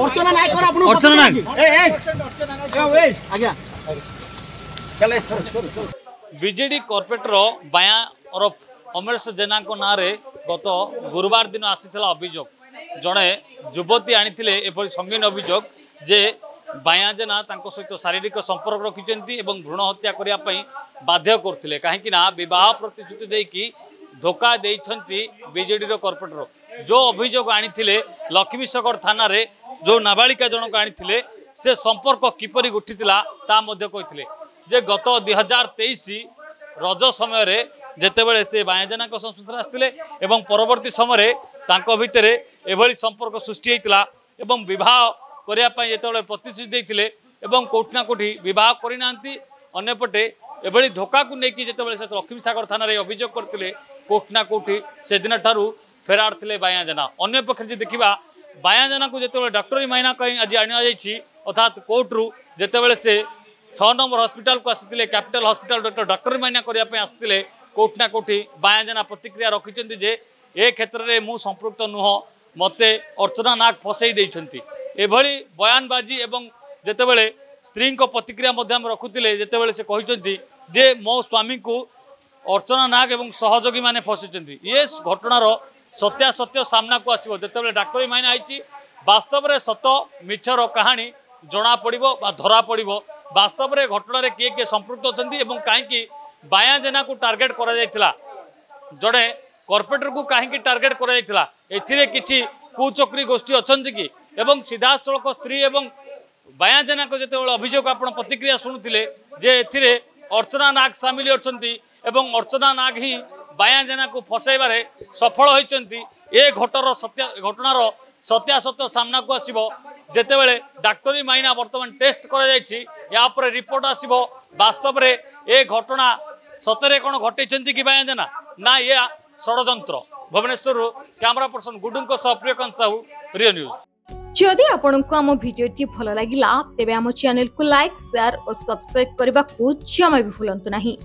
अर्चना नायक अर्चना नायक आज्ञा BJD corporator बाया और अमरेश जेना ना गत गुरुवार दिन आसीथिला अभियोग जड़े युवती आनी एपरी संगीन अभियोग जे बाया जेना सहित शारीरिक संपर्क रखिंट भ्रूण हत्या करने बाध्य करते कहीं बह प्रतिश्रुति देकी धोखा देती बीजेडी कॉर्पोरेटर जो अभियोग आनी लक्ष्मीसागर थाना रे जो नाबालिका जनक आनी से संपर्क किपरि उठिला कहते जे गत 2023 रज समय रे जेतेबेले से बायाजना संस्पर्श आसते एवं परवर्ती समय भितर एभली संपर्क सृष्टि होता एवं बह करने जो प्रतिश्रुति देते कौटि ना कौटि बह करना अंपटे एभली धोखा को लेकिन जितेबाला से लक्ष्मीसागर थाना अभियोग करते कौटि ना कौटि से दिन ठारू फेरार थे बायाजना अन्य पक्ष देखा बायाजना को जो डॉक्टरी माइना कहीं आज आनी अर्थात कोर्टरू जितेबाला से 6 नंबर हॉस्पिटल को आसी कैपिटल हॉस्पिटल डॉक्टरी माइना करने आसते कौटि ना कौटि बायाजना प्रतिक्रिया रखिंट जे ए क्षेत्र में मु संपृक्त नुह मते अर्चना नाग फसई देइछंती एभली बयानबाजी एवं जेतेबेले स्त्री प्रतिक्रिया रखुले जेतेबेले से कहते जे मो स्वामी को अर्चना नाग एवं सहयोगी माने फसिचंती ये घटनार सत्यासत्य सामना को आसो जितेबाला डाक्टरी माइना आई वास्तव में सत मिछर कहानी जना पड़ो धरा पड़ो वास्तव में घटना किए किए संपृक्त अच्छा कहीं बाया जेना को टार्गेट करा जड़े कॉर्पोरेटर को कहीं टार्गेट करा किसी कुचक्री गोष्ठी अच्छा कि एवं सीधा सड़क स्त्री एवं बाया जेना को जो अभियोग आप प्रतिक्रिया शुणुते जे ए अर्चना नाग सामिल अच्छा अर्चना नाग ही बाया जेना को फसैबार सफल होती ए घटनार सत्यासत्य सामना को आसो जेतेबेले डाक्टरी माइना वर्तमान टेस्ट कर रिपोर्ट आसो वास्तव में ए घटना सतरे कौन घटे कि बाया जेना ना या षड्यंत्र भुवनेश्वर कैमरा पर्सन गुडू प्रियकांत साहू रियो न्यूज। जदि आपंक आम भिडी भल लगा तेब आम चैनल को लाइक शेयर और सब्सक्राइब करने को जमा भी भूलु नहीं।